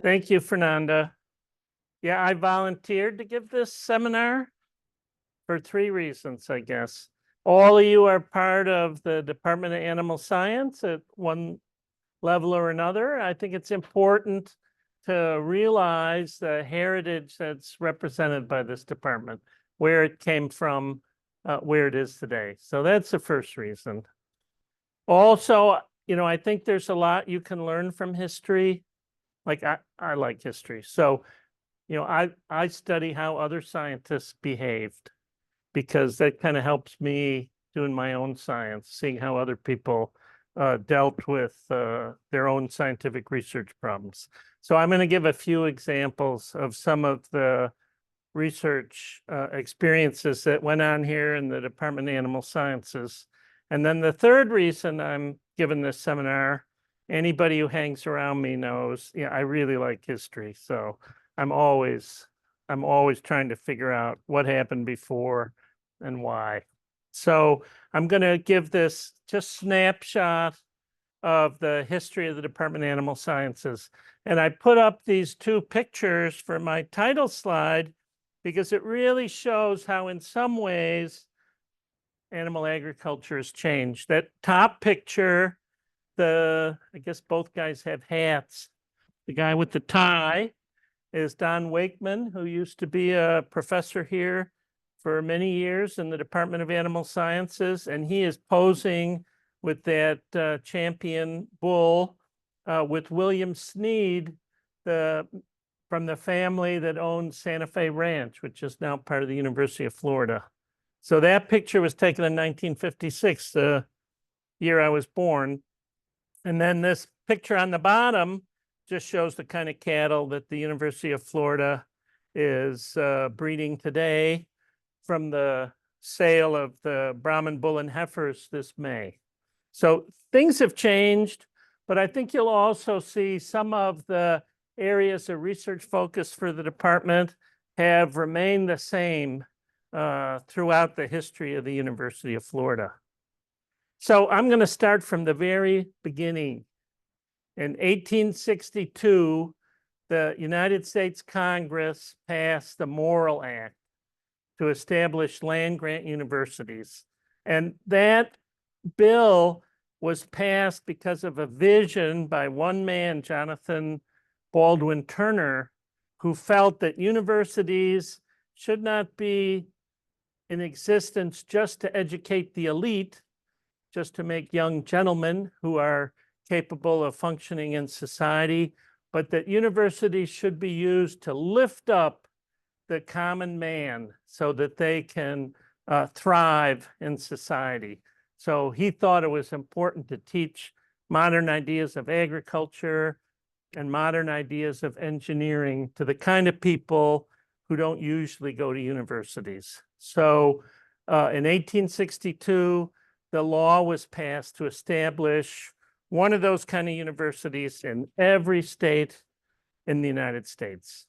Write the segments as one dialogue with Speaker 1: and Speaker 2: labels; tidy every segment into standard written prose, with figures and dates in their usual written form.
Speaker 1: Thank you, Fernanda. Yeah, I volunteered to give this seminar for three reasons, I guess. All of you are part of the Department of Animal Science at one level or another. I think it's important to realize the heritage that's represented by this department, where it came from, where it is today. So that's the first reason. Also, I think there's a lot you can learn from history. Like I like history. So I study how other scientists behaved because that kind of helps me doing my own science, seeing how other people dealt with their own scientific research problems. So I'm going to give a few examples of some of the research experiences that went on here in the Department of Animal Sciences. And then the third reason I'm giving this seminar, anybody who hangs around me knows, I really like history. So I'm always trying to figure out what happened before and why. So I'm going to give this just snapshot of the history of the Department of Animal Sciences. And I put up these two pictures for my title slide because it really shows how in some ways animal agriculture has changed. That top picture, I guess both guys have hats. The guy with the tie is Don Wakeman, who used to be a professor here for many years in the Department of Animal Sciences, and he is posing with that champion bull with William Snead, from the family that owned Santa Fe Ranch, which is now part of the University of Florida. So that picture was taken in 1956, the year I was born. And then this picture on the bottom just shows the kind of cattle that the University of Florida is breeding today from the sale of the Brahman bull and heifers this May. So things have changed, but I think you'll also see some of the areas of research focus for the department have remained the same throughout the history of the University of Florida. So I'm going to start from the very beginning. In 1862, the United States Congress passed the Morrill Act to establish land-grant universities. And that bill was passed because of a vision by one man, Jonathan Baldwin Turner, who felt that universities should not be in existence just to educate the elite, just to make young gentlemen who are capable of functioning in society, but that universities should be used to lift up the common man so that they can thrive in society. So he thought it was important to teach modern ideas of agriculture and modern ideas of engineering to the kind of people who don't usually go to universities. So in 1862, the law was passed to establish one of those kind of universities in every state in the United States.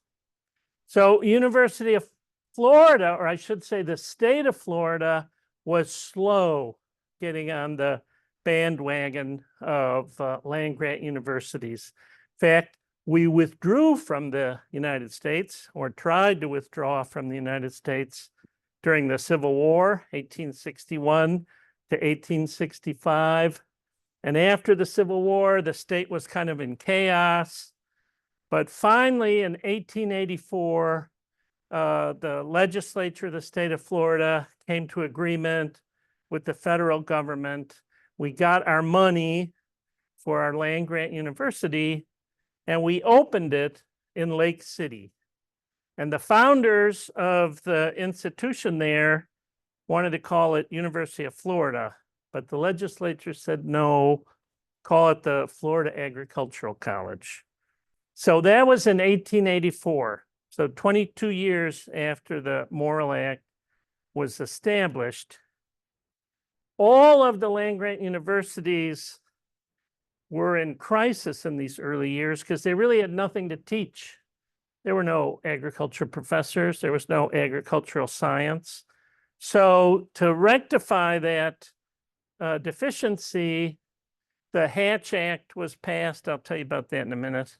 Speaker 1: So University of Florida, or I should say the state of Florida, was slow getting on the bandwagon of land-grant universities. In fact, we withdrew from the United States, or tried to withdraw from the United States during the Civil War, 1861 to 1865. And after the Civil War, the state was kind of in chaos. But finally, in 1884, the legislature of the state of Florida came to agreement with the federal government. We got our money for our land-grant university, and we opened it in Lake City. And the founders of the institution there wanted to call it University of Florida, but the legislature said no, call it the Florida Agricultural College. So that was in 1884. So 22 years after the Morrill Act was established. All of the land-grant universities were in crisis in these early years because they really had nothing to teach. There were no agriculture professors. There was no agricultural science. So to rectify that deficiency, the Hatch Act was passed. I'll tell you about that in a minute.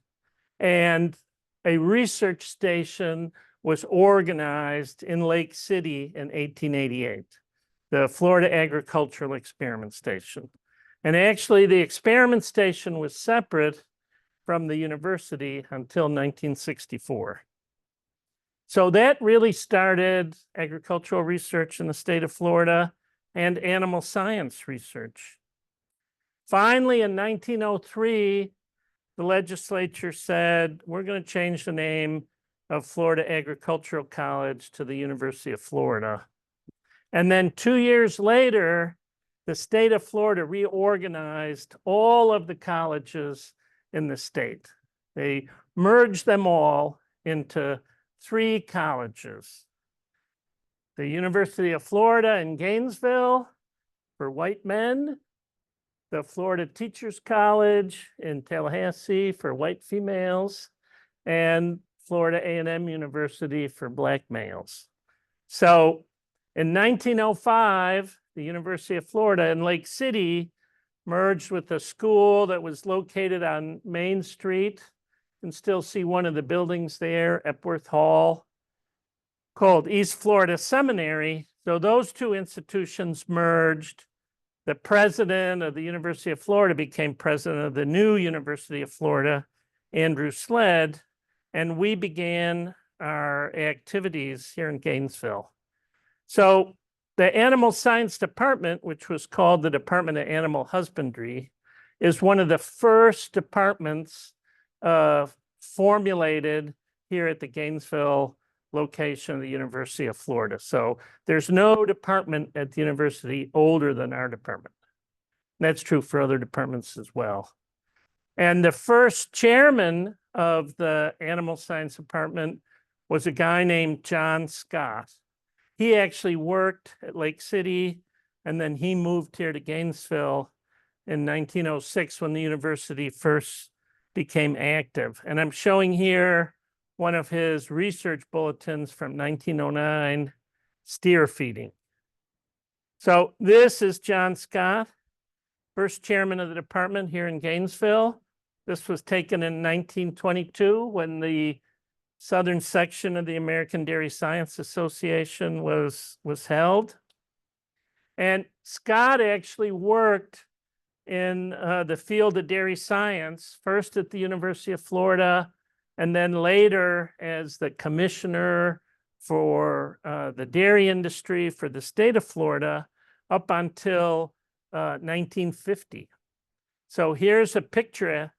Speaker 1: And a research station was organized in Lake City in 1888, the Florida Agricultural Experiment Station. And actually, the experiment station was separate from the university until 1964. So that really started agricultural research in the state of Florida and animal science research. Finally, in 1903, the legislature said, we're going to change the name of Florida Agricultural College to the University of Florida. And then 2 years later, the state of Florida reorganized all of the colleges in the state. They merged them all into 3 colleges. The University of Florida in Gainesville for white men, the Florida Teachers College in Tallahassee for white females, and Florida A&M University for black males. So in 1905, the University of Florida in Lake City merged with a school that was located on Main Street. You can still see one of the buildings there, Epworth Hall, called East Florida Seminary. So those 2 institutions merged. The president of the University of Florida became president of the new University of Florida, Andrew Sled, and we began our activities here in Gainesville. So the Animal Science Department, which was called the Department of Animal Husbandry, is one of the first departments formulated here at the Gainesville location of the University of Florida. So there's no department at the university older than our department. And that's true for other departments as well. And the first chairman of the Animal Science Department was a guy named John Scott. He actually worked at Lake City, and then he moved here to Gainesville in 1906 when the university first became active. And I'm showing here one of his research bulletins from 1909, steer feeding. So this is John Scott, first chairman of the department here in Gainesville. This was taken in 1922 when the southern section of the American Dairy Science Association was held. And Scott actually worked in the field of dairy science, first at the University of Florida, and then later as the commissioner for the dairy industry for the state of Florida up until 1950. So here's a picture of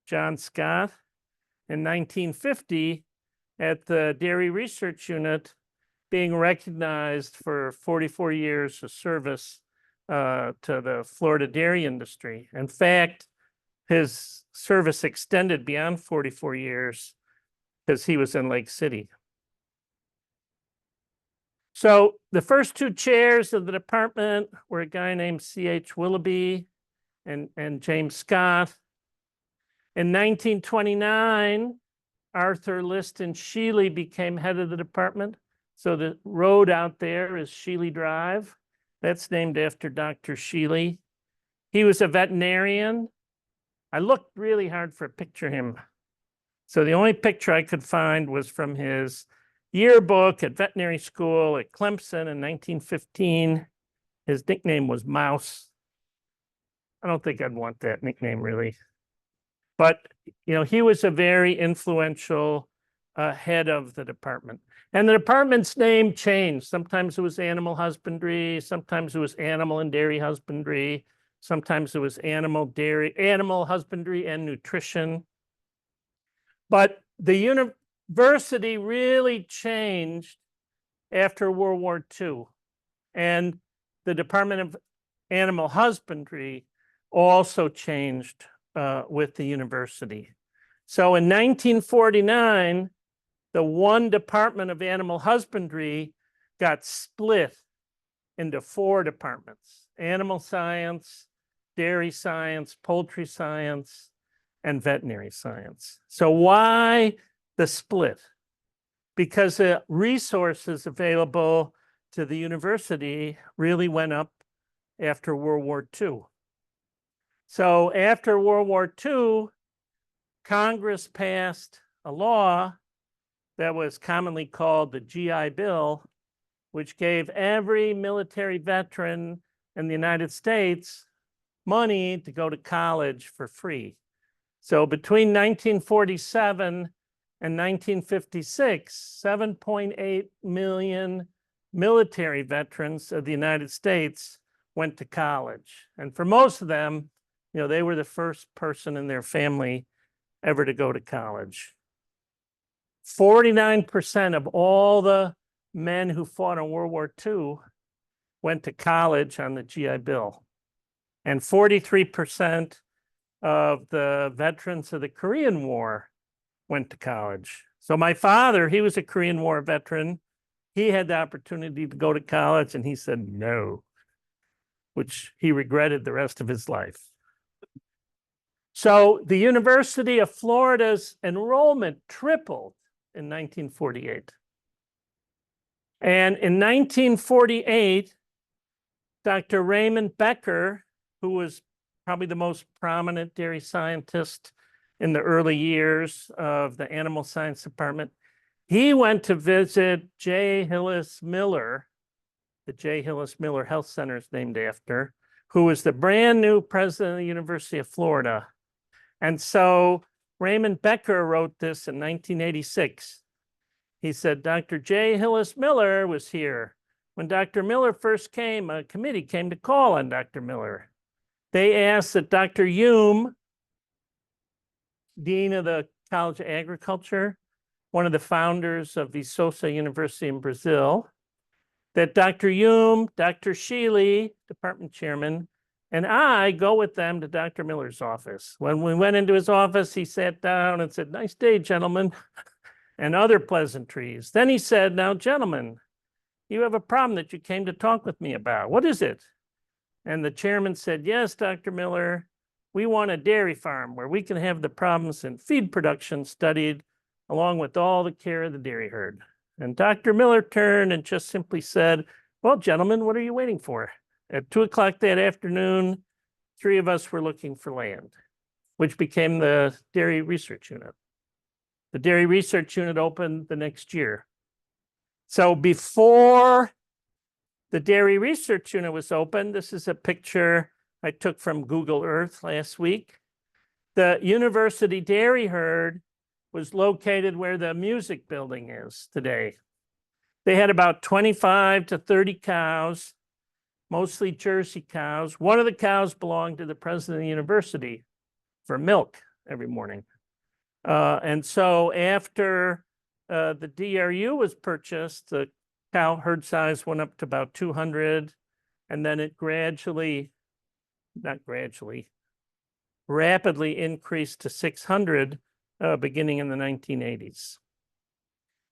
Speaker 1: John Scott in 1950 at the Dairy Research Unit being recognized for 44 years of service to the Florida dairy industry. In fact, his service extended beyond 44 years because he was in Lake City. So the first 2 chairs of the department were a guy named C.H. Willoughby and James Scott. In 1929, Arthur Liston Sheely became head of the department. So the road out there is Sheely Drive. That's named after Dr. Sheely. He was a veterinarian. I looked really hard for a picture of him. So the only picture I could find was from his yearbook at veterinary school at Clemson in 1915. His nickname was Mouse. I don't think I'd want that nickname really. But, you know, he was a very influential head of the department. And the department's name changed. Sometimes it was animal husbandry. Sometimes it was animal and dairy husbandry. Sometimes it was animal husbandry and nutrition. But the university really changed after World War II. And the Department of Animal Husbandry also changed with the university. So in 1949, the one Department of Animal Husbandry got split into 4 departments: animal science, dairy science, poultry science, and veterinary science. So why the split? Because the resources available to the university really went up after World War II. So after World War II, Congress passed a law that was commonly called the GI Bill, which gave every military veteran in the United States money to go to college for free. So between 1947 and 1956, 7.8 million military veterans of the United States went to college. And for most of them, they were the first person in their family ever to go to college. 49% of all the men who fought in World War II went to college on the GI Bill. And 43% of the veterans of the Korean War went to college. So my father, he was a Korean War veteran. He had the opportunity to go to college, and he said no, which he regretted the rest of his life. So the University of Florida's enrollment tripled in 1948. And in 1948, Dr. Raymond Becker, who was probably the most prominent dairy scientist in the early years of the animal science department, he went to visit J. Hillis Miller. The J. Hillis Miller Health Center is named after, who was the brand new president of the University of Florida. And so Raymond Becker wrote this in 1986. He said, Dr. J. Hillis Miller was here. When Dr. Miller first came, a committee came to call on Dr. Miller. They asked that Dr. Hume, Dean of the College of Agriculture, one of the founders of Viçosa University in Brazil, that Dr. Hume, Dr. Shealy, department chairman, and I go with them to Dr. Miller's office. When we went into his office, he sat down and said, nice day, gentlemen, and other pleasantries. Then he said, now, gentlemen, you have a problem that you came to talk with me about. What is it? And the chairman said, yes, Dr. Miller, we want a dairy farm where we can have the problems in feed production studied along with all the care of the dairy herd. And Dr. Miller turned and just simply said, well, gentlemen, what are you waiting for? At 2 o'clock that afternoon, 3 of us were looking for land, which became the Dairy Research Unit. The Dairy Research Unit opened the next year. So before the Dairy Research Unit was opened, this is a picture I took from Google Earth last week. The university dairy herd was located where the music building is today. They had about 25 to 30 cows, mostly Jersey cows. One of the cows belonged to the president of the university for milk every morning. And so after the DRU was purchased, the cow herd size went up to about 200, and then it rapidly increased to 600 beginning in the 1980s.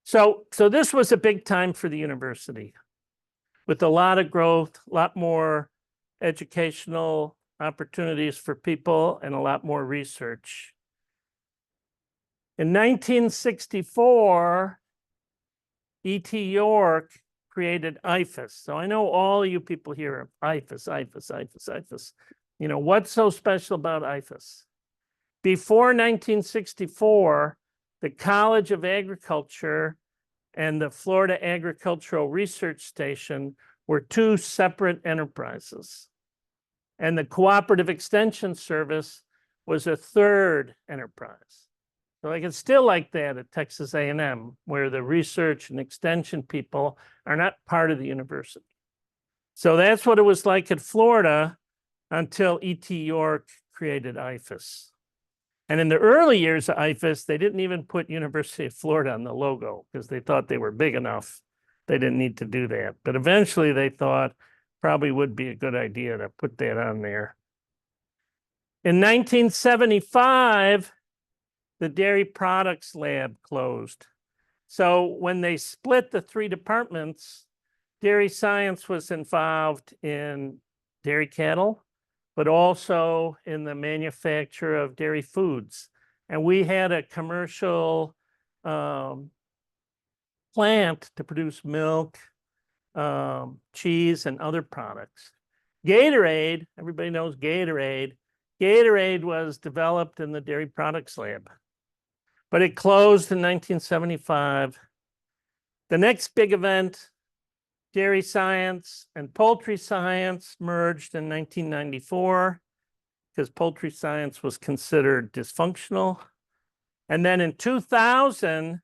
Speaker 1: So this was a big time for the university with a lot of growth, a lot more educational opportunities for people, and a lot more research. In 1964, E.T. York created IFAS. So I know all you people here are IFAS. What's so special about IFAS? Before 1964, the College of Agriculture and the Florida Agricultural Research Station were 2 separate enterprises. And the Cooperative Extension Service was a 3rd enterprise. So it's still like that at Texas A&M, where the research and extension people are not part of the university. So that's what it was like at Florida until E.T. York created IFAS. And in the early years of IFAS, they didn't even put University of Florida on the logo because they thought they were big enough. They didn't need to do that. But eventually they thought probably would be a good idea to put that on there. In 1975, the Dairy Products Lab closed. So when they split the 3 departments, dairy science was involved in dairy cattle, but also in the manufacture of dairy foods. And we had a commercial plant to produce milk, cheese, and other products. Gatorade, everybody knows Gatorade, Gatorade was developed in the dairy products lab, but it closed in 1975. The next big event, dairy science and poultry science, merged in 1994 because poultry science was considered dysfunctional. And then in 2000,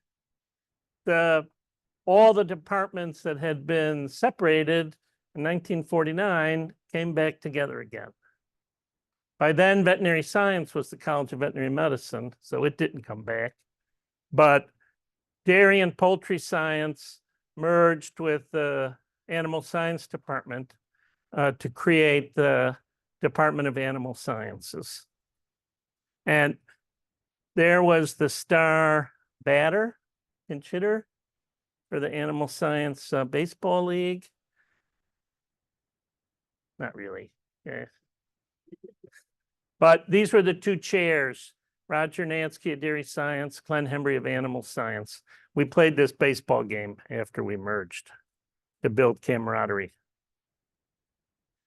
Speaker 1: all the departments that had been separated in 1949 came back together again. By then, veterinary science was the College of Veterinary Medicine, so it didn't come back. But dairy and poultry science merged with the animal science department to create the Department of Animal Sciences. And there was the star batter, pinch hitter, for the Animal Science Baseball League. Not really. Yeah. But these were the two chairs, Roger Nansky of Dairy Science, Glenn Hembry of Animal Science. We played this baseball game after we merged to build camaraderie.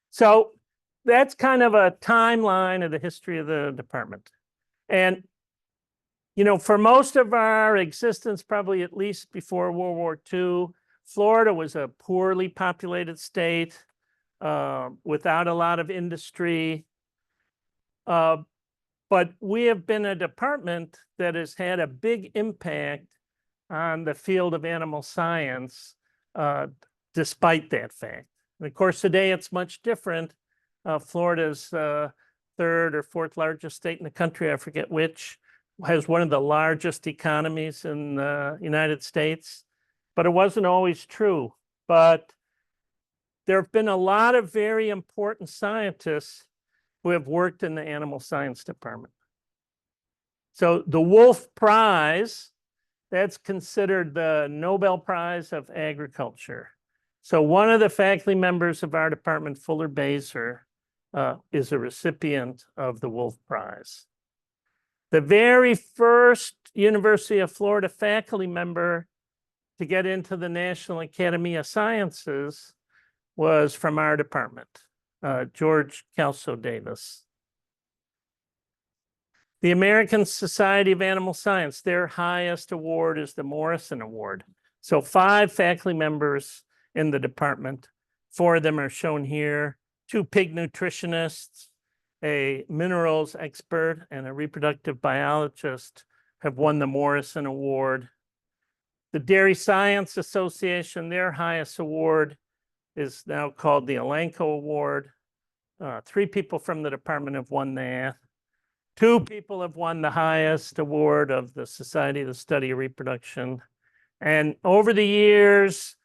Speaker 1: So that's kind of a timeline of the history of the department. And, you know, for most of our existence, probably at least before World War II, Florida was a poorly populated state without a lot of industry. But we have been a department that has had a big impact on the field of animal science, despite that fact. And of course, today it's much different. Florida's third or fourth largest state in the country, I forget which, has one of the largest economies in the United States. But it wasn't always true. But there have been a lot of very important scientists who have worked in the animal science department. So the Wolf Prize, that's considered the Nobel Prize of Agriculture. So one of the faculty members of our department, Fuller Baser, is a recipient of the Wolf Prize. The very first University of Florida faculty member to get into the National Academy of Sciences was from our department, George Kelso Davis. The American Society of Animal Science, their highest award is the Morrison Award. So 5 faculty members in the department. 4 of them are shown here. 2 pig nutritionists, a minerals expert, and a reproductive biologist have won the Morrison Award. The Dairy Science Association, their highest award is now called the Elanco Award. 3 people from the department have won that. 2 people have won the highest award of the Society of the Study of Reproduction. And over the years,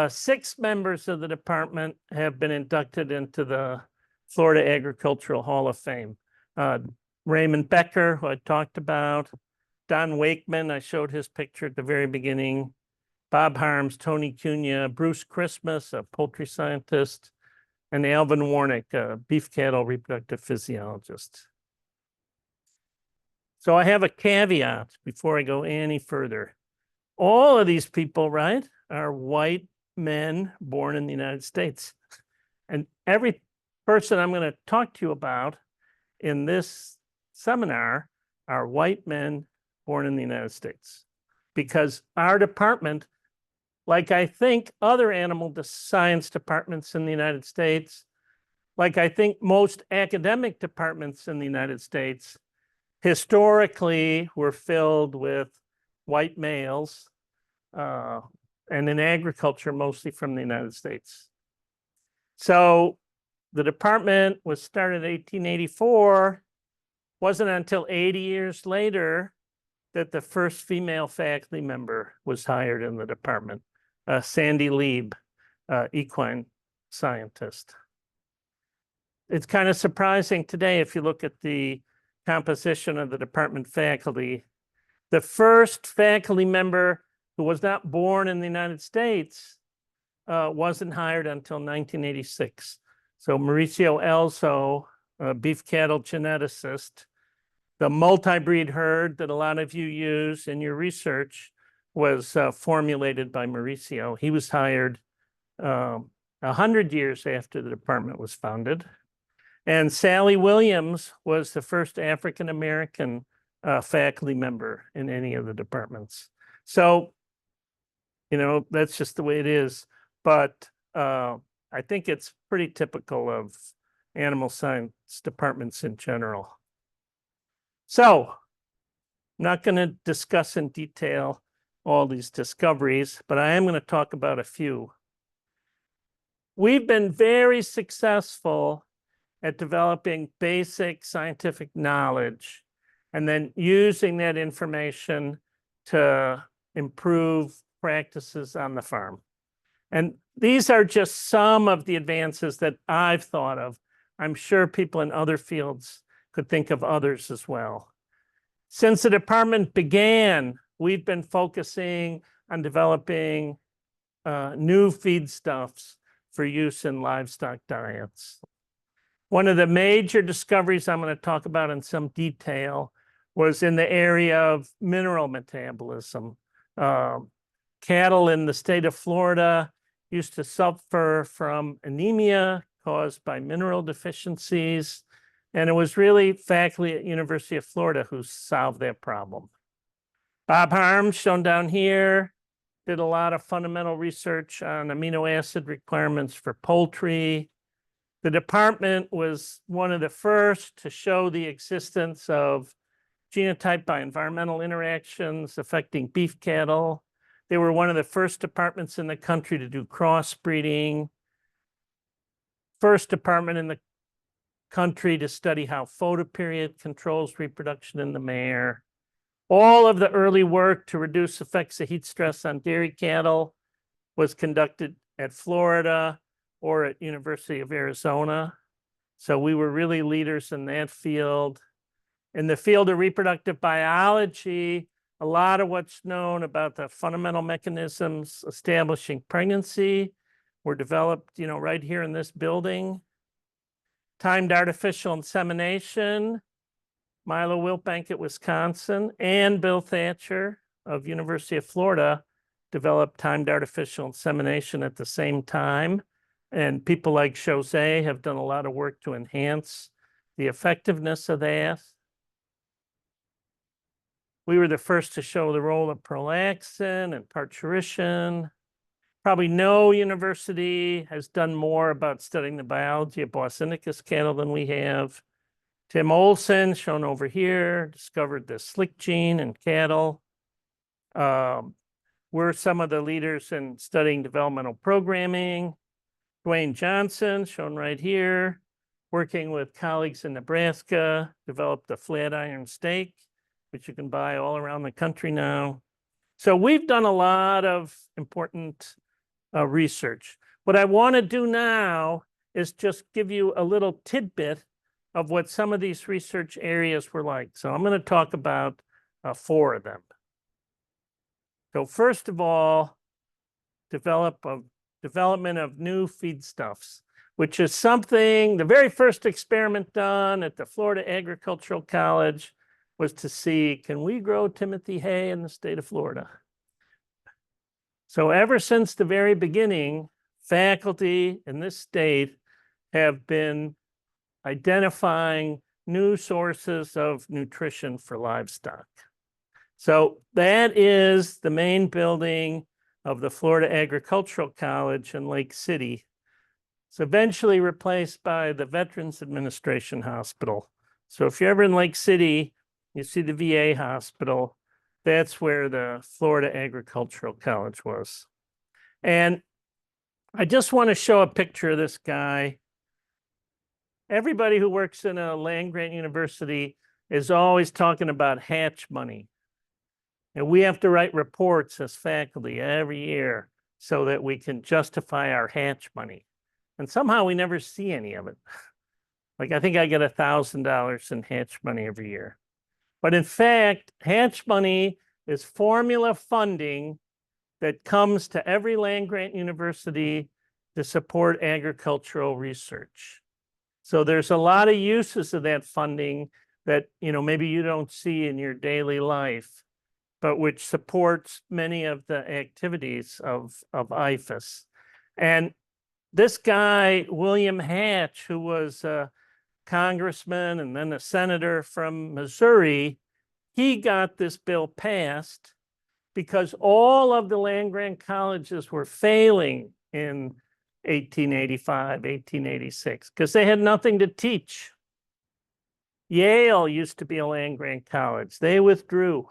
Speaker 1: 6 members of the department have been inducted into the Florida Agricultural Hall of Fame. Raymond Becker, who I talked about, Don Wakeman, I showed his picture at the very beginning, Bob Harms, Tony Cunha, Bruce Christmas, a poultry scientist, and Alvin Warnick, a beef cattle reproductive physiologist. So I have a caveat before I go any further. All of these people, right, are white men born in the United States. And every person I'm going to talk to you about in this seminar are white men born in the United States. Because our department, like I think other animal science departments in the United States, like I think most academic departments in the United States, historically were filled with white males, and in agriculture, mostly from the United States. So the department was started in 1884. Wasn't until 80 years later that the first female faculty member was hired in the department, Sandy Lieb, equine scientist. It's kind of surprising today if you look at the composition of the department faculty. The first faculty member who was not born in the United States wasn't hired until 1986. So Mauricio Elzo, a beef cattle geneticist, the multi-breed herd that a lot of you use in your research was formulated by Mauricio. He was hired 100 years after the department was founded. And Sally Williams was the first African-American faculty member in any of the departments. So, that's just the way it is. But I think it's pretty typical of animal science departments in general. So, I'm not going to discuss in detail all these discoveries, but I am going to talk about a few. We've been very successful at developing basic scientific knowledge and then using that information to improve practices on the farm. And these are just some of the advances that I've thought of. I'm sure people in other fields could think of others as well. Since the department began, we've been focusing on developing new feedstuffs for use in livestock diets. One of the major discoveries I'm going to talk about in some detail was in the area of mineral metabolism. Cattle in the state of Florida used to suffer from anemia caused by mineral deficiencies, and it was really faculty at University of Florida who solved that problem. Bob Harms, shown down here, did a lot of fundamental research on amino acid requirements for poultry. The department was one of the first to show the existence of genotype by environmental interactions affecting beef cattle. They were one of the first departments in the country to do crossbreeding. First department in the country to study how photoperiod controls reproduction in the mare. All of the early work to reduce effects of heat stress on dairy cattle was conducted at Florida or at University of Arizona. So we were really leaders in that field. In the field of reproductive biology, a lot of what's known about the fundamental mechanisms establishing pregnancy were developed, right here in this building. Timed artificial insemination, Milo Wiltbank at Wisconsin and Bill Thatcher of University of Florida developed timed artificial insemination at the same time. And people like Jose have done a lot of work to enhance the effectiveness of that. We were the first to show the role of prolaxin and parturition. Probably no university has done more about studying the biology of Bosindicus cattle than we have. Tim Olson, shown over here, discovered the slick gene in cattle. We're some of the leaders in studying developmental programming. Dwayne Johnson, shown right here, working with colleagues in Nebraska, developed the flat iron steak, which you can buy all around the country now. So we've done a lot of important research. What I want to do now is just give you a little tidbit of what some of these research areas were like. So I'm going to talk about 4 of them. So first of all, development of new feedstuffs, which is something, the very first experiment done at the Florida Agricultural College was to see, can we grow Timothy hay in the state of Florida? So ever since the very beginning, faculty in this state have been identifying new sources of nutrition for livestock. So that is the main building of the Florida Agricultural College in Lake City. It's eventually replaced by the Veterans Administration Hospital. So if you're ever in Lake City, you see the VA hospital. That's where the Florida Agricultural College was. And I just want to show a picture of this guy. Everybody who works in a land-grant university is always talking about hatch money. And we have to write reports as faculty every year so that we can justify our hatch money. And somehow we never see any of it. Like I think I get $1,000 in hatch money every year. But in fact, hatch money is formula funding that comes to every land-grant university to support agricultural research. So there's a lot of uses of that funding that, maybe you don't see in your daily life, but which supports many of the activities of IFAS. And this guy, William Hatch, who was a congressman and then a senator from Missouri, he got this bill passed because all of the land-grant colleges were failing in 1885, 1886, because they had nothing to teach. Yale used to be a land-grant college. They withdrew.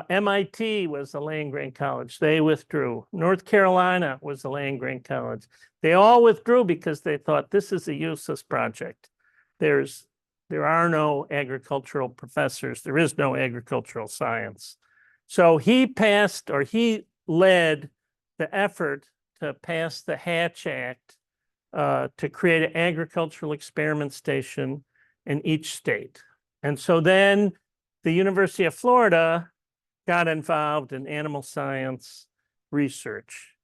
Speaker 1: MIT was a land-grant college. They withdrew. North Carolina was a land-grant college. They all withdrew because they thought this is a useless project. There are no agricultural professors. There is no agricultural science. So he led the effort to pass the Hatch Act to create an agricultural experiment station in each state. And so then the University of Florida got involved in animal science research.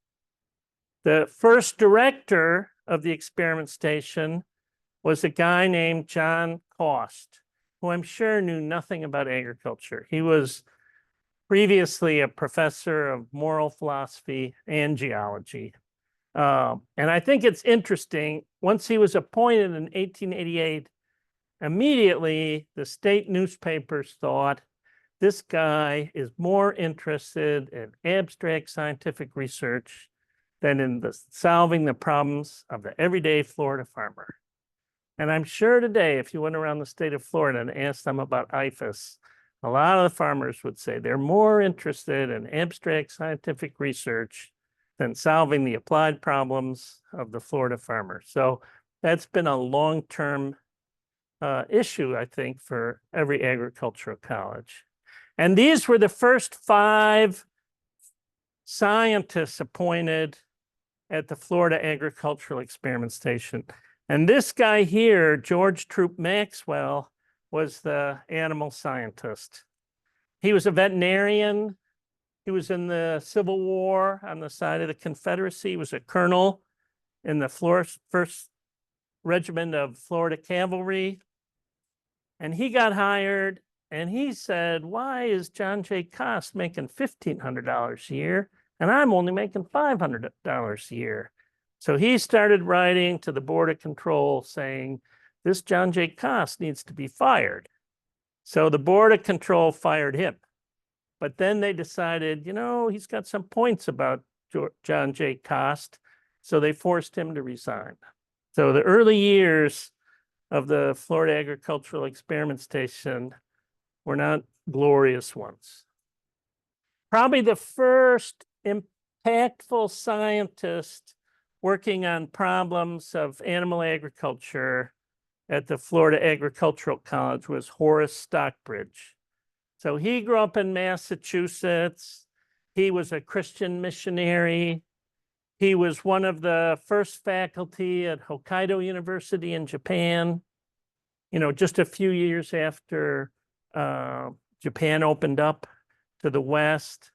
Speaker 1: The first director of the experiment station was a guy named John Cost, who I'm sure knew nothing about agriculture. He was previously a professor of moral philosophy and geology. And I think it's interesting, once he was appointed in 1888, immediately the state newspapers thought this guy is more interested in abstract scientific research than in solving the problems of the everyday Florida farmer. And I'm sure today, if you went around the state of Florida and asked them about IFAS, a lot of the farmers would say they're more interested in abstract scientific research than solving the applied problems of the Florida farmer. So that's been a long-term issue, I think, for every agricultural college. And these were the first 5 scientists appointed at the Florida Agricultural Experiment Station. And this guy here, George Troop Maxwell, was the animal scientist. He was a veterinarian. He was in the Civil War on the side of the Confederacy. He was a colonel in the 1st Regiment of Florida Cavalry. And he got hired, and he said, why is John J. Cost making $1,500 a year, and I'm only making $500 a year? So he started writing to the Board of Control saying, this John J. Cost needs to be fired. So the Board of Control fired him. But then they decided, he's got some points about John J. Cost, so they forced him to resign. So the early years of the Florida Agricultural Experiment Station were not glorious ones. Probably the first impactful scientist working on problems of animal agriculture at the Florida Agricultural College was Horace Stockbridge. So he grew up in Massachusetts. He was a Christian missionary. He was one of the first faculty at Hokkaido University in Japan, just a few years after Japan opened up to the West.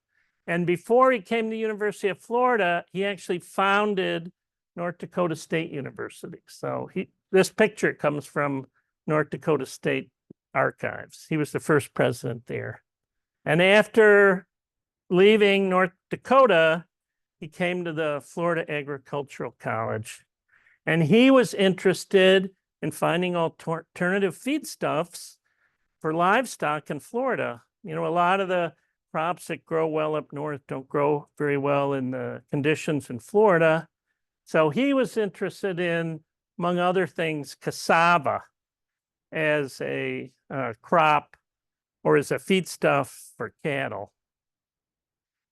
Speaker 1: And before he came to the University of Florida, he actually founded North Dakota State University. So this picture comes from North Dakota State Archives. He was the first president there. And after leaving North Dakota, he came to the Florida Agricultural College. And he was interested in finding alternative feedstuffs for livestock in Florida. A lot of the crops that grow well up north don't grow very well in the conditions in Florida. So he was interested in, among other things, cassava as a crop or as a feedstuff for cattle.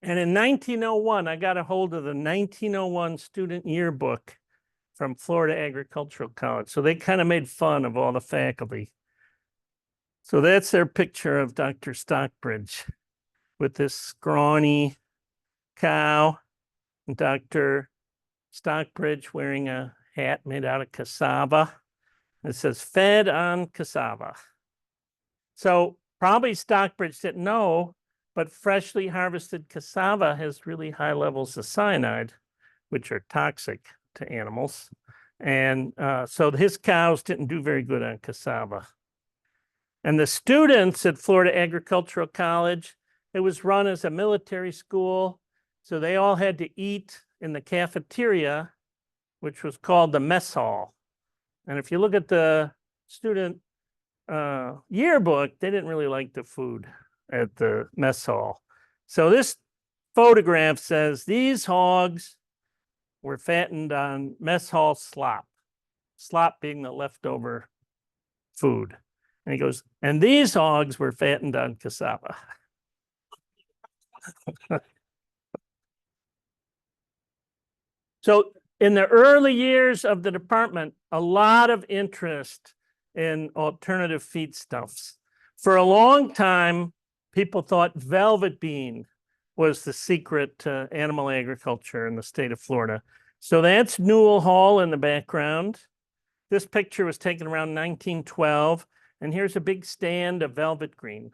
Speaker 1: And in 1901, I got a hold of the 1901 student yearbook from Florida Agricultural College. So they kind of made fun of all the faculty. So that's their picture of Dr. Stockbridge with this scrawny cow, and Dr. Stockbridge wearing a hat made out of cassava. It says, fed on cassava. So probably Stockbridge didn't know, but freshly harvested cassava has really high levels of cyanide, which are toxic to animals. And so his cows didn't do very good on cassava. And the students at Florida Agricultural College, it was run as a military school. So they all had to eat in the cafeteria, which was called the mess hall. And if you look at the student yearbook, they didn't really like the food at the mess hall. So this photograph says these hogs were fattened on mess hall slop, slop being the leftover food. And he goes, and these hogs were fattened on cassava. So in the early years of the department, a lot of interest in alternative feedstuffs. For a long time, people thought velvet bean was the secret to animal agriculture in the state of Florida. So that's Newell Hall in the background. This picture was taken around 1912, and here's a big stand of velvet green,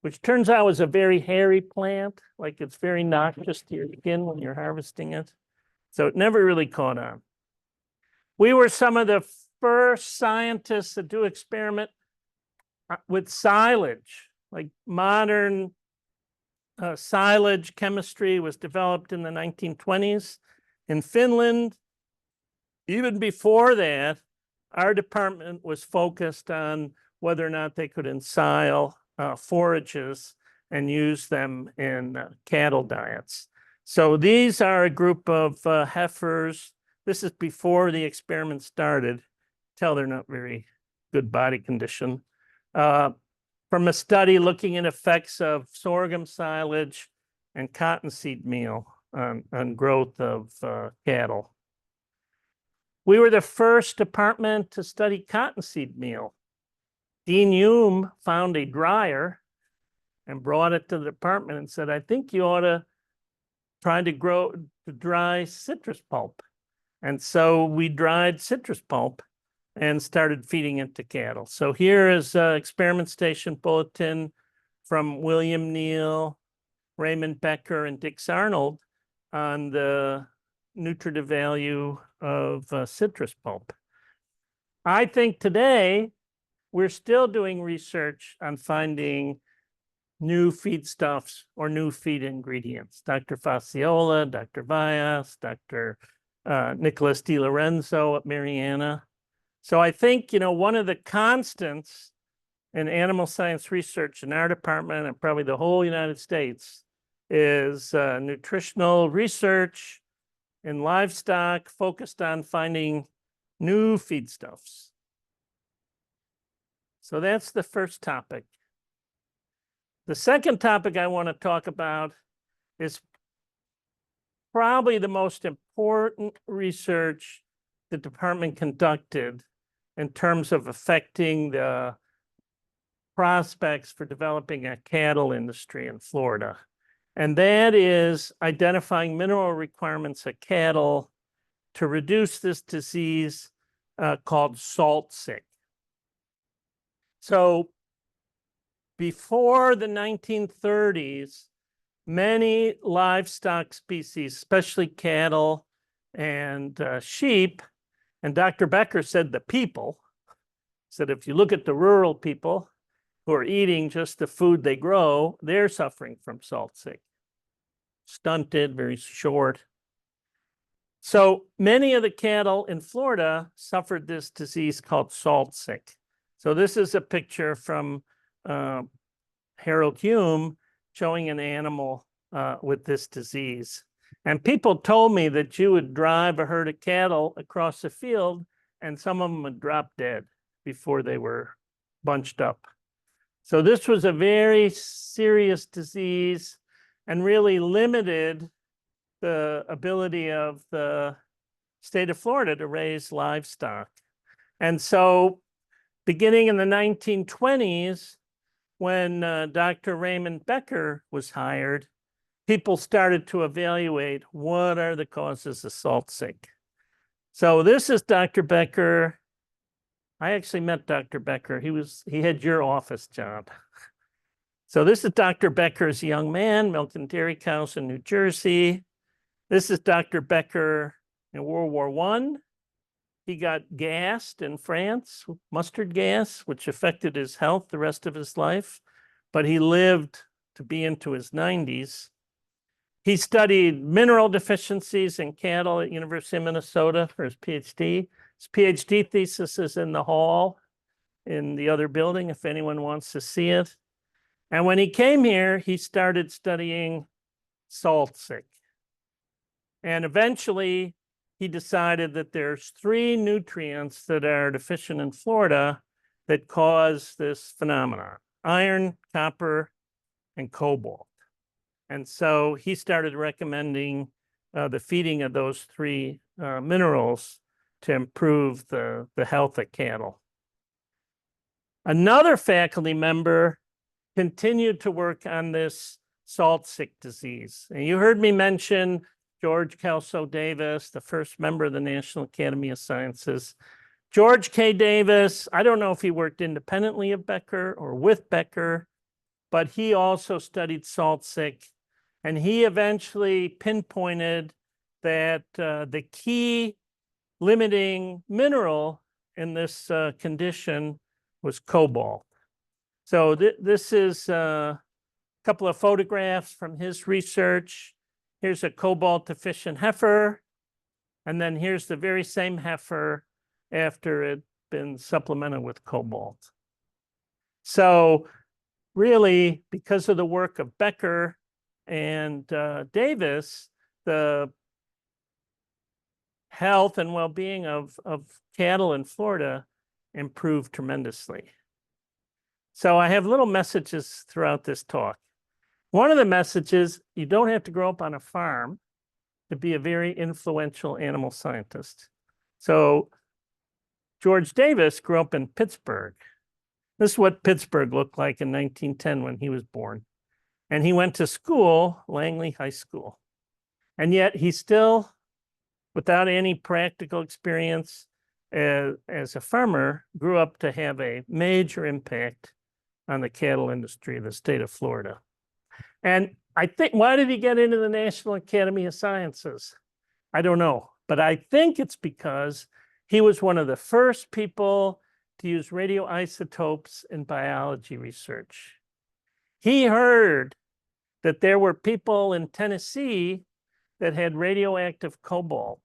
Speaker 1: which turns out was a very hairy plant, like it's very noxious to your skin when you're harvesting it. So it never really caught on. We were some of the first scientists to do experiment with silage, like modern silage chemistry was developed in the 1920s in Finland. Even before that, our department was focused on whether or not they could ensile forages and use them in cattle diets. So these are a group of heifers. This is before the experiment started. Tell they're not very good body condition. From a study looking at effects of sorghum silage and cottonseed meal on growth of cattle. We were the first department to study cottonseed meal. Dean Hume found a dryer and brought it to the department and said, I think you ought to try to dry citrus pulp. And so we dried citrus pulp and started feeding it to cattle. So here is an experiment station bulletin from William Neal, Raymond Becker, and Dix Arnold on the nutritive value of citrus pulp. I think today we're still doing research on finding new feedstuffs or new feed ingredients. Dr. Fasciola, Dr. Vyas, Dr. Nicholas DiLorenzo at Mariana. So I think, one of the constants in animal science research in our department and probably the whole United States is nutritional research in livestock focused on finding new feedstuffs. So that's the first topic. The second topic I want to talk about is probably the most important research the department conducted in terms of affecting the prospects for developing a cattle industry in Florida. And that is identifying mineral requirements of cattle to reduce this disease called salt sick. So before the 1930s, many livestock species, especially cattle and sheep, and Dr. Becker said the people, said if you look at the rural people who are eating just the food they grow, they're suffering from salt sick. Stunted, very short. So many of the cattle in Florida suffered this disease called salt sick. So this is a picture from Harold Hume showing an animal with this disease. And people told me that you would drive a herd of cattle across the field and some of them would drop dead before they were bunched up. So this was a very serious disease and really limited the ability of the state of Florida to raise livestock. And so beginning in the 1920s, when Dr. Raymond Becker was hired, people started to evaluate what are the causes of salt sick. So this is Dr. Becker. I actually met Dr. Becker. He had your office job. So this is Dr. Becker as a young man, milking dairy cows in New Jersey. This is Dr. Becker in World War I. He got gassed in France, mustard gas, which affected his health the rest of his life, but he lived to be into his 90s. He studied mineral deficiencies in cattle at University of Minnesota for his PhD, His PhD thesis is in the hall in the other building, if anyone wants to see it. And when he came here, he started studying salt sick. And eventually, he decided that there's 3 nutrients that are deficient in Florida that cause this phenomenon: iron, copper, and cobalt. And so he started recommending the feeding of those 3 minerals to improve the health of cattle. Another faculty member continued to work on this salt sick disease. And you heard me mention George Kelso Davis, the first member of the National Academy of Sciences. George K. Davis, I don't know if he worked independently of Becker or with Becker, but he also studied salt sick. And he eventually pinpointed that the key limiting mineral in this condition was cobalt. So this is a couple of photographs from his research. Here's a cobalt deficient heifer. And then here's the very same heifer after it had been supplemented with cobalt. So really, because of the work of Becker and Davis, the health and well-being of cattle in Florida improved tremendously. So I have little messages throughout this talk. One of the messages: you don't have to grow up on a farm to be a very influential animal scientist. So George Davis grew up in Pittsburgh. This is what Pittsburgh looked like in 1910 when he was born. And he went to school, Langley High School. And yet he still, without any practical experience as a farmer, grew up to have a major impact on the cattle industry of the state of Florida. And I think, why did he get into the National Academy of Sciences? I don't know, but I think it's because he was one of the first people to use radioisotopes in biology research. He heard that there were people in Tennessee that had radioactive cobalt,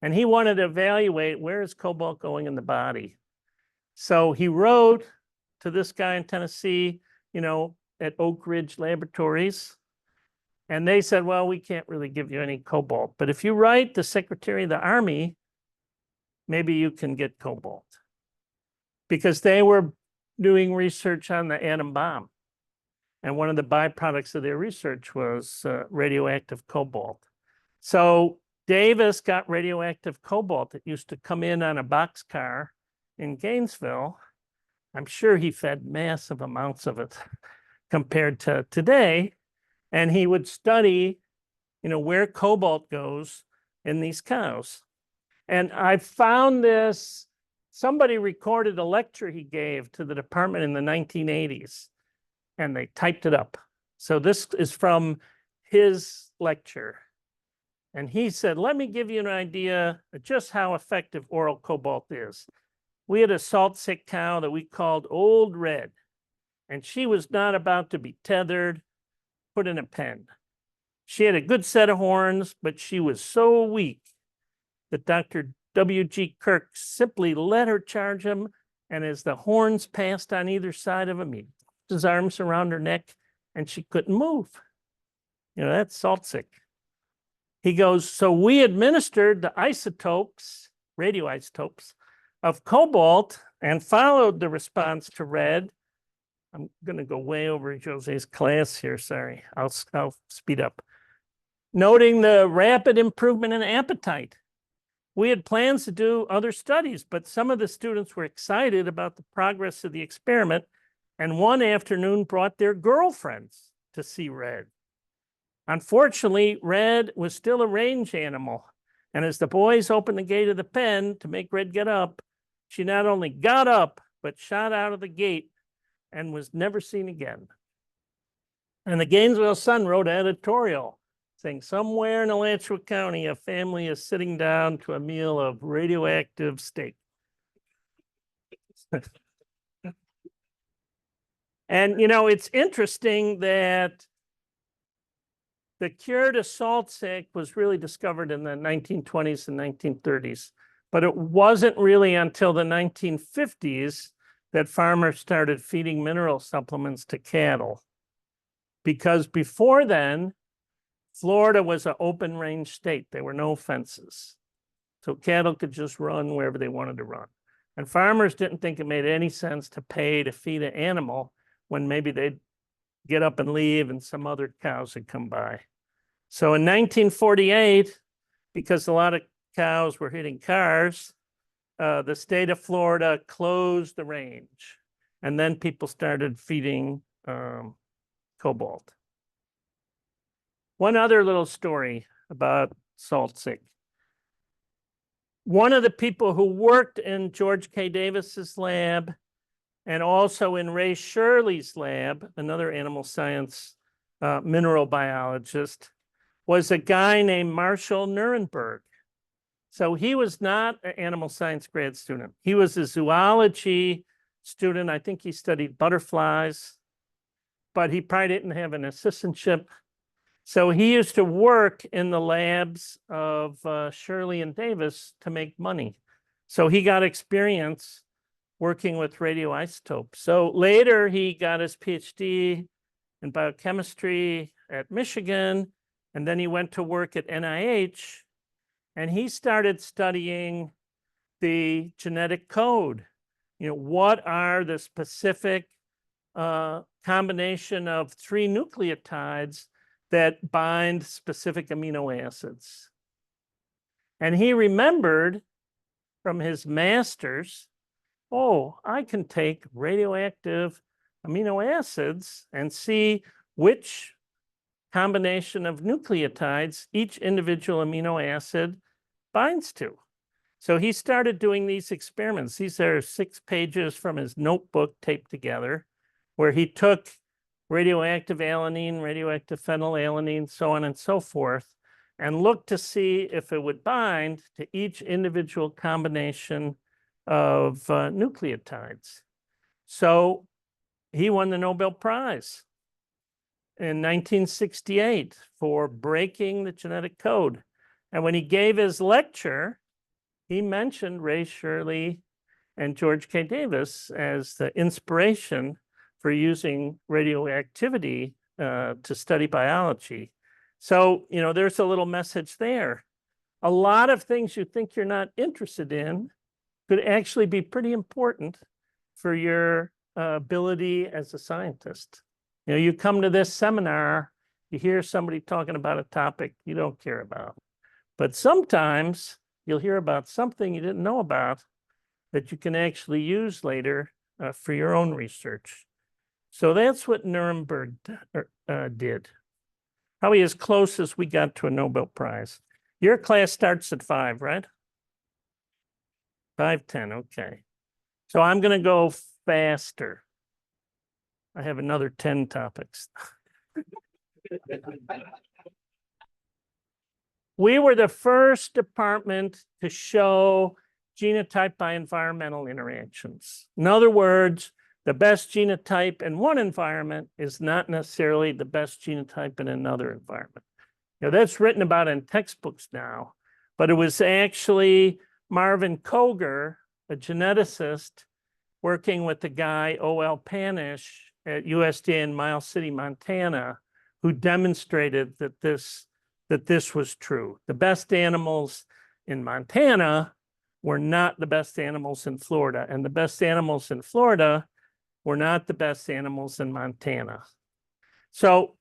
Speaker 1: and he wanted to evaluate, where is cobalt going in the body? So he wrote to this guy in Tennessee, at Oak Ridge Laboratories, and they said, well, we can't really give you any cobalt, but if you write the Secretary of the Army, maybe you can get cobalt. Because they were doing research on the atom bomb. And one of the byproducts of their research was radioactive cobalt. So Davis got radioactive cobalt that used to come in on a boxcar in Gainesville. I'm sure he fed massive amounts of it compared to today. And he would study, where cobalt goes in these cows. And I found this, somebody recorded a lecture he gave to the department in the 1980s, and they typed it up. So this is from his lecture. And he said, let me give you an idea of just how effective oral cobalt is. We had a salt sick cow that we called Old Red, and she was not about to be tethered, put in a pen. She had a good set of horns, but she was so weak that Dr. W.G. Kirk simply let her charge him, and as the horns passed on either side of him, he put his arms around her neck, and she couldn't move. That's salt sick. He goes, so we administered the isotopes, radioisotopes, of cobalt and followed the response to red. I'm going to go way over Jose's class here. Sorry, I'll speed up. Noting the rapid improvement in appetite. We had plans to do other studies, but some of the students were excited about the progress of the experiment, and one afternoon brought their girlfriends to see Red. Unfortunately, Red was still a range animal, and as the boys opened the gate of the pen to make Red get up, she not only got up, but shot out of the gate and was never seen again. And the Gainesville Sun wrote an editorial saying, somewhere in Alachua County, a family is sitting down to a meal of radioactive steak. And, it's interesting that the cure to salt sick was really discovered in the 1920s and 1930s But it wasn't really until the 1950s that farmers started feeding mineral supplements to cattle. Because before then, Florida was an open range state. There were no fences. So cattle could just run wherever they wanted to run. And farmers didn't think it made any sense to pay to feed an animal when maybe they'd get up and leave and some other cows would come by. So in 1948, because a lot of cows were hitting cars, the state of Florida closed the range. And then people started feeding cobalt. One other little story about salt sink. One of the people who worked in George K. Davis's lab and also in Ray Shirley's lab, another animal science mineral biologist, was a guy named Marshall Nuremberg. So he was not an animal science grad student. He was a zoology student. I think he studied butterflies, but he probably didn't have an assistantship. So he used to work in the labs of Shirley and Davis to make money. So he got experience working with radioisotopes. So later he got his PhD in biochemistry at Michigan, and then he went to work at NIH, and he started studying the genetic code. You know, what are the specific combination of 3 nucleotides that bind specific amino acids. And he remembered from his master's, oh, I can take radioactive amino acids and see which combination of nucleotides each individual amino acid binds to. So he started doing these experiments. These are 6 pages from his notebook taped together, where he took radioactive alanine, radioactive phenylalanine, so on and so forth, and looked to see if it would bind to each individual combination of nucleotides. So he won the Nobel Prize in 1968 for breaking the genetic code. And when he gave his lecture, he mentioned Ray Shirley and George K. Davis as the inspiration for using radioactivity to study biology. So, you know, there's a little message there. A lot of things you think you're not interested in could actually be pretty important for your ability as a scientist. You know, you come to this seminar, you hear somebody talking about a topic you don't care about. But sometimes you'll hear about something you didn't know about that you can actually use later for your own research. So that's what Nuremberg did. Probably as close as we got to a Nobel Prize. Your class starts at 5, right? 5:10, okay. So I'm going to go faster. I have another 10 topics. We were the first department to show genotype by environmental interactions. In other words, the best genotype in one environment is not necessarily the best genotype in another environment. Now, that's written about in textbooks now, but it was actually Marvin Koger, a geneticist, working with the guy O.L. Panish at USDA in Miles City, Montana, who demonstrated that this was true. The best animals in Montana were not the best animals in Florida, and the best animals in Florida were not the best animals in Montana. So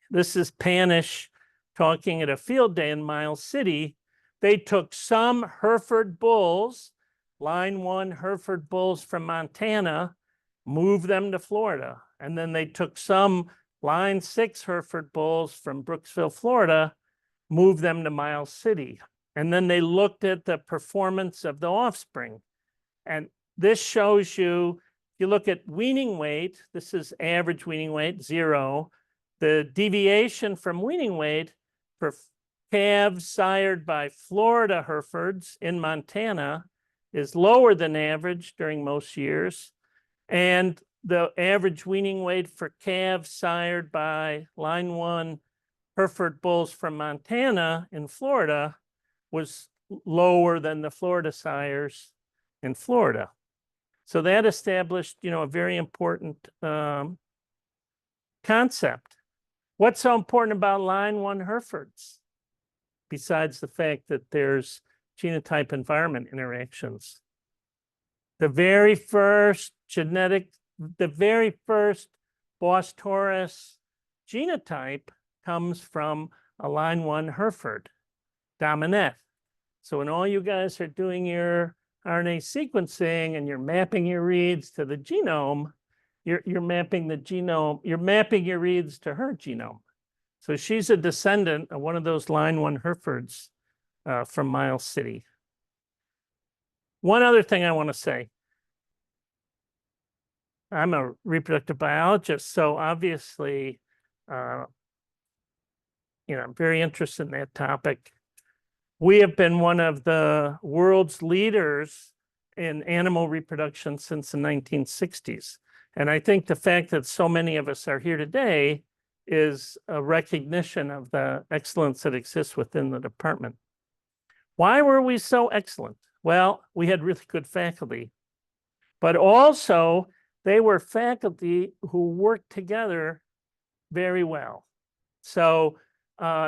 Speaker 1: this is Panish talking at a field day in Miles City. They took some Hereford bulls, line 1 Hereford bulls from Montana, moved them to Florida. And then they took some line 6 Hereford bulls from Brooksville, Florida, moved them to Miles City. And then they looked at the performance of the offspring. And this shows you, you look at weaning weight, this is average weaning weight, 0. The deviation from weaning weight for calves sired by Florida Herefords in Montana is lower than average during most years. And the average weaning weight for calves sired by line 1 Hereford bulls from Montana in Florida was lower than the Florida sires in Florida. So that established, a very important concept. What's so important about line 1 Herefords, besides the fact that there's genotype environment interactions? The very first Bos Taurus genotype comes from a line 1 Hereford dominant. So when all you guys are doing your RNA sequencing and you're mapping your reads to the genome, you're mapping the genome, you're mapping your reads to her genome. So she's a descendant of one of those line 1 Herefords from Miles City. One other thing I want to say. I'm a reproductive biologist, so obviously, I'm very interested in that topic. We have been one of the world's leaders in animal reproduction since the 1960s. And I think the fact that so many of us are here today is a recognition of the excellence that exists within the department. Why were we so excellent? Well, we had really good faculty, but also they were faculty who worked together very well. So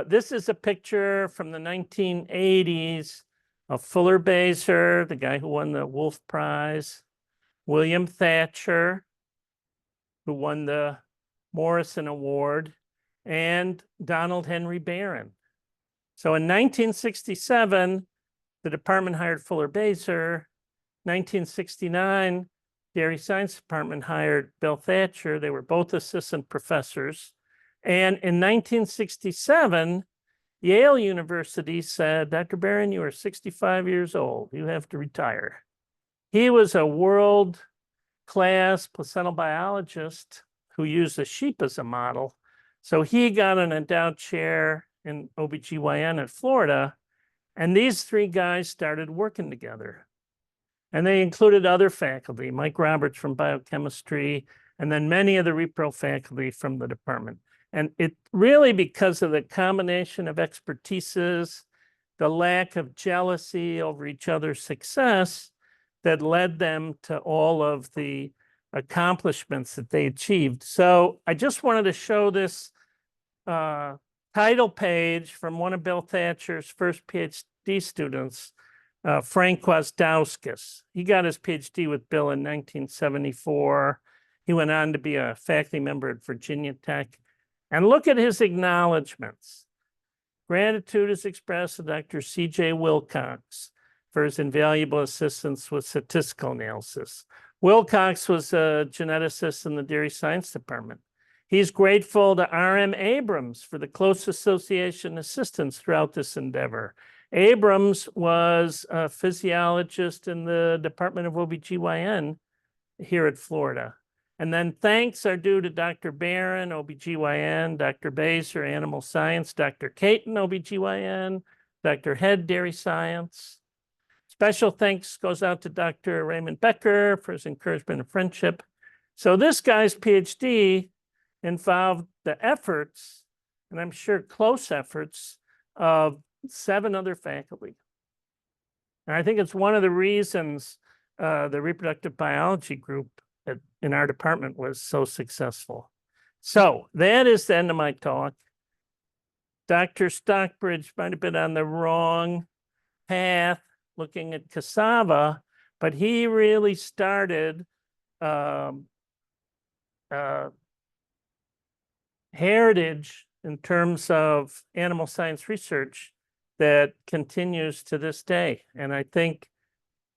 Speaker 1: this is a picture from the 1980s of Fuller Baser, the guy who won the Wolf Prize, William Thatcher, who won the Morrison Award, and Donald Henry Barron. So in 1967, the department hired Fuller Baser. 1969, Dairy Science Department hired Bill Thatcher. They were both assistant professors. And in 1967, Yale University said, Dr. Barron, you are 65 years old. You have to retire. He was a world-class placental biologist who used a sheep as a model. So he got an endowed chair in OBGYN at Florida. And these 3 guys started working together. And they included other faculty, Mike Roberts from biochemistry, and then many of the repro faculty from the department. And it really, because of the combination of expertises, the lack of jealousy over each other's success, that led them to all of the accomplishments that they achieved. So I just wanted to show this title page from one of Bill Thatcher's first PhD students, Frank Kwasdowskis. He got his PhD with Bill in 1974. He went on to be a faculty member at Virginia Tech. And look at his acknowledgments. Gratitude is expressed to Dr. C.J. Wilcox for his invaluable assistance with statistical analysis. Wilcox was a geneticist in the Dairy Science Department. He's grateful to R.M. Abrams for the close association assistance throughout this endeavor. Abrams was a physiologist in the Department of OBGYN here at Florida. And then thanks are due to Dr. Barron, OBGYN, Dr. Baser, Animal Science, Dr. Caton, OBGYN, Dr. Head, Dairy Science. Special thanks goes out to Dr. Raymond Becker for his encouragement and friendship. So this guy's PhD involved the efforts, and I'm sure close efforts, of 7 other faculty. And I think it's one of the reasons the reproductive biology group in our department was so successful. So that is the end of my talk. Dr. Stockbridge might have been on the wrong path looking at cassava, but he really started heritage in terms of animal science research that continues to this day. And I think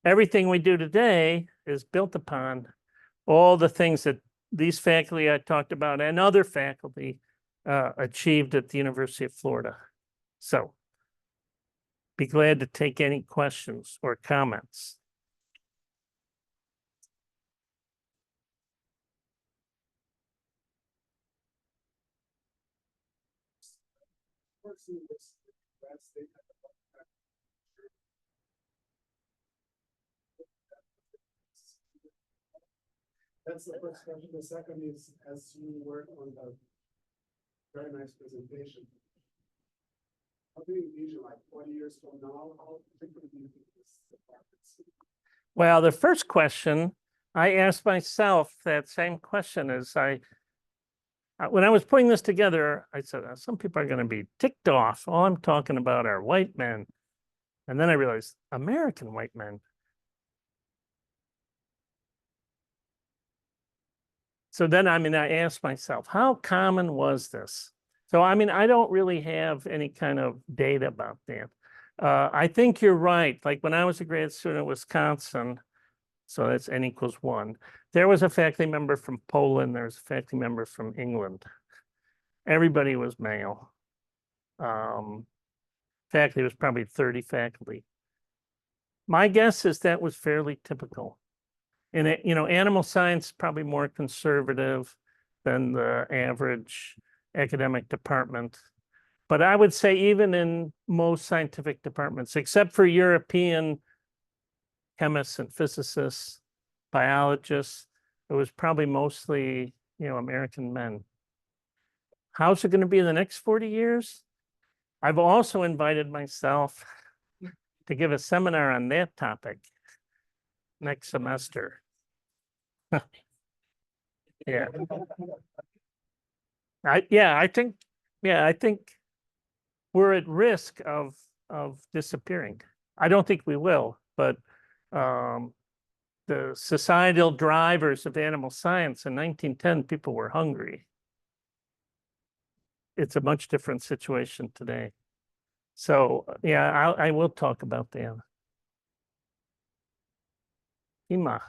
Speaker 1: everything we do today is built upon all the things that these faculty I talked about and other faculty achieved at the University of Florida. So be glad to take any questions or comments.
Speaker 2: That's the first question. The second is, as you work on the very nice presentation, I'll be in Asia like 20 years from now, how different do you think this department's?
Speaker 1: Well, the first question, I asked myself that same question as when I was putting this together, I said, some people are going to be ticked off. All I'm talking about are white men. And then I realized American white men. So then, I mean, I asked myself, how common was this? So, I mean, I don't really have any kind of data about that. I think you're right. Like when I was a grad student in Wisconsin, so that's N equals 1, there was a faculty member from Poland, there was a faculty member from England. Everybody was male. Faculty was probably 30 faculty. My guess is that was fairly typical. And it, animal science is probably more conservative than the average academic department. But I would say even in most scientific departments, except for European chemists and physicists, biologists, it was probably mostly, American men. How's it going to be in the next 40 years? I've also invited myself to give a seminar on that topic next semester. Yeah. I think we're at risk of disappearing. I don't think we will, but the societal drivers of animal science in 1910, people were hungry. It's a much different situation today. So yeah, I will talk about that. Ima.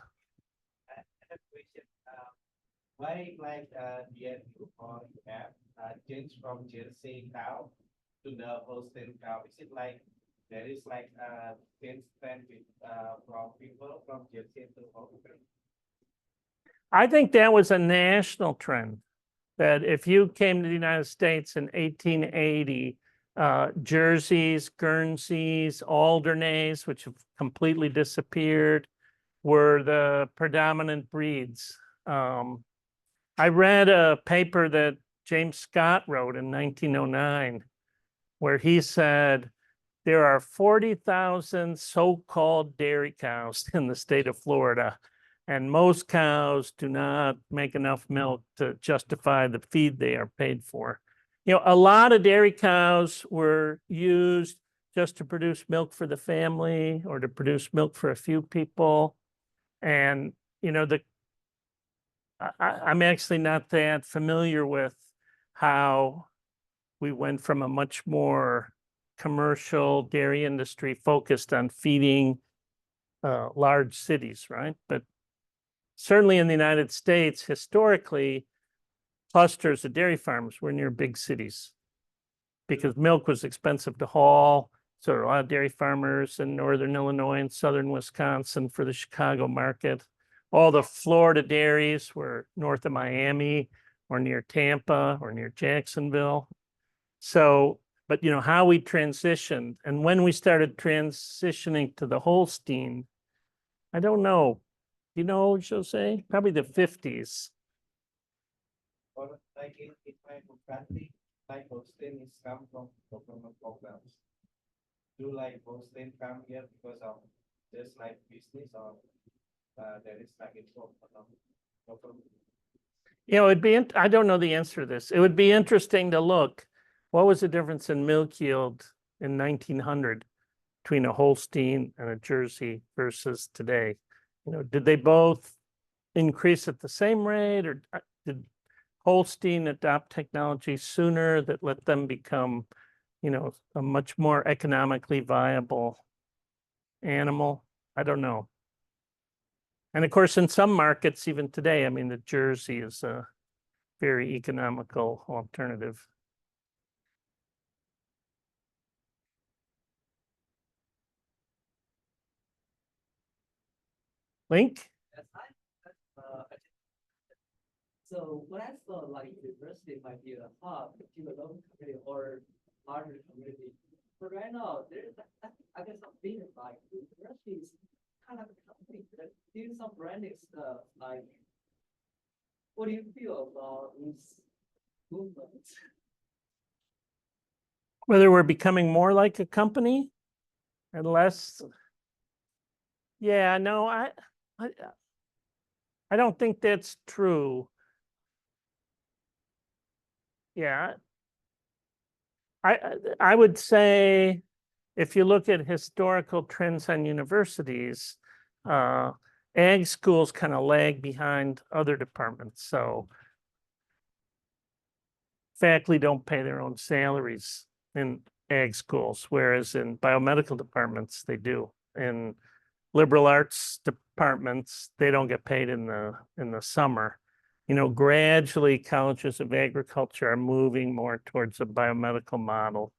Speaker 3: I have a question. Why did you or you have changed from Jersey cow to the Holstein cow? Is it like there is like a change trend with from people from Jersey to Holstein?
Speaker 1: I think that was a national trend, that if you came to the United States in 1880, Jerseys, Guernseys, Alderneys, which have completely disappeared, were the predominant breeds. I read a paper that James Scott wrote in 1909, where he said there are 40,000 so-called dairy cows in the state of Florida, and most cows do not make enough milk to justify the feed they are paid for. A lot of dairy cows were used just to produce milk for the family or to produce milk for a few people. And, I'm actually not that familiar with how we went from a much more commercial dairy industry focused on feeding large cities, right? But certainly in the United States, historically, clusters of dairy farms were near big cities because milk was expensive to haul. So there are a lot of dairy farmers in northern Illinois and southern Wisconsin for the Chicago market. All the Florida dairies were north of Miami or near Tampa or near Jacksonville. So, but how we transitioned and when we started transitioning to the Holstein, I don't know. You know, Jose? Probably the 50s.
Speaker 3: Or like in my country, like Holstein is come from government programs. Do like Holstein come here because of just like business or there is like info government?
Speaker 1: I don't know the answer to this. It would be interesting to look. What was the difference in milk yield in 1900 between a Holstein and a Jersey versus today? Did they both increase at the same rate, or did Holstein adopt technology sooner that let them become, a much more economically viable animal? I don't know. And of course, in some markets, even today, I mean, the Jersey is a very economical alternative. Link?
Speaker 4: So when I thought like university might be a hub to a local community or larger community, but right now there's I guess I'm feeling like university is kind of a company that do some branding stuff. Like, what do you feel about this movement?
Speaker 1: Whether we're becoming more like a company and less. Yeah, no, I, I don't think that's true. Yeah. I would say if you look at historical trends on universities, ag schools kind of lag behind other departments. So faculty don't pay their own salaries in ag schools, whereas in biomedical departments, they do. In liberal arts departments, they don't get paid in the summer. You know, gradually colleges of agriculture are moving more towards a biomedical model.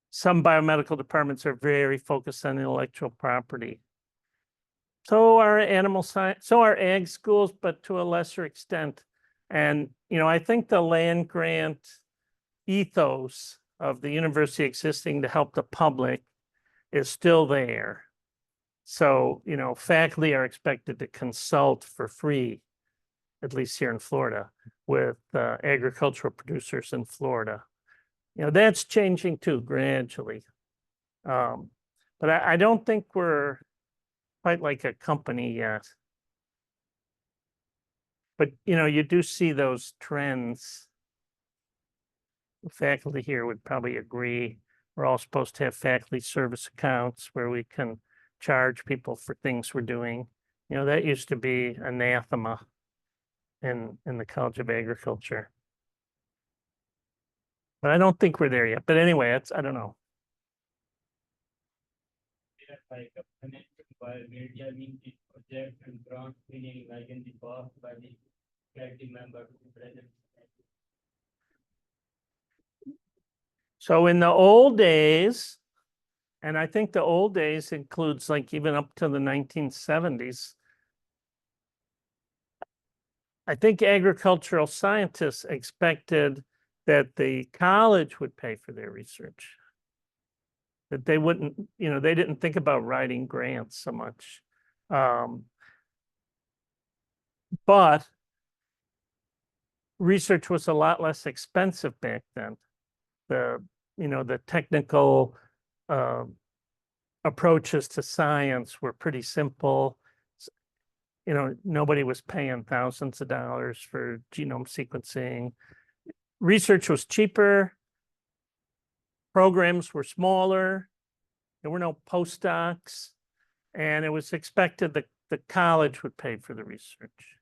Speaker 1: Some biomedical departments are very focused on intellectual property. So are animal science, so are ag schools, but to a lesser extent. And, you know, I think the land grant ethos of the university existing to help the public is still there. So, you know, faculty are expected to consult for free, at least here in Florida, with agricultural producers in Florida. You know, that's changing too gradually. But I don't think we're quite like a company yet. But, you know, you do see those trends. The faculty here would probably agree. We're all supposed to have faculty service accounts where we can charge people for things we're doing. You know, that used to be anathema in the College of Agriculture. But I don't think we're there yet. But anyway, I don't know.
Speaker 5: Like a financial by media means the project and grant meaning like in the past by the faculty member present.
Speaker 1: So in the old days, and I think the old days includes like even up to the 1970s, I think agricultural scientists expected that the college would pay for their research. That they wouldn't, you know, they didn't think about writing grants so much. But research was a lot less expensive back then. You know, the technical approaches to science were pretty simple. You know, nobody was paying thousands of dollars for genome sequencing. Research was cheaper. Programs were smaller. There were no postdocs. And it was expected that the college would pay for the research.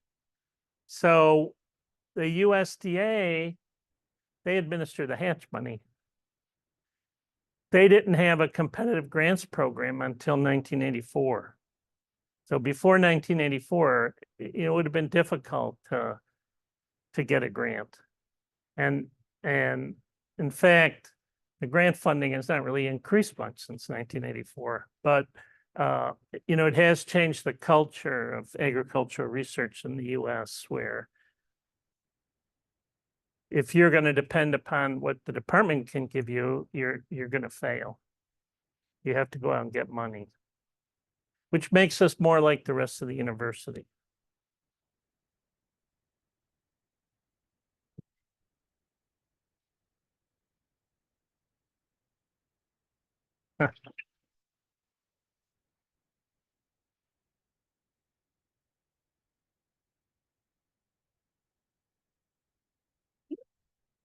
Speaker 1: So the USDA, they administer the hatch money. They didn't have a competitive grants program until 1984. So before 1984, it would have been difficult to get a grant. And in fact, the grant funding has not really increased much since 1984. But you know, it has changed the culture of agricultural research in the US, where if you're going to depend upon what the department can give you, you're going to fail. You have to go out and get money, which makes us more like the rest of the university.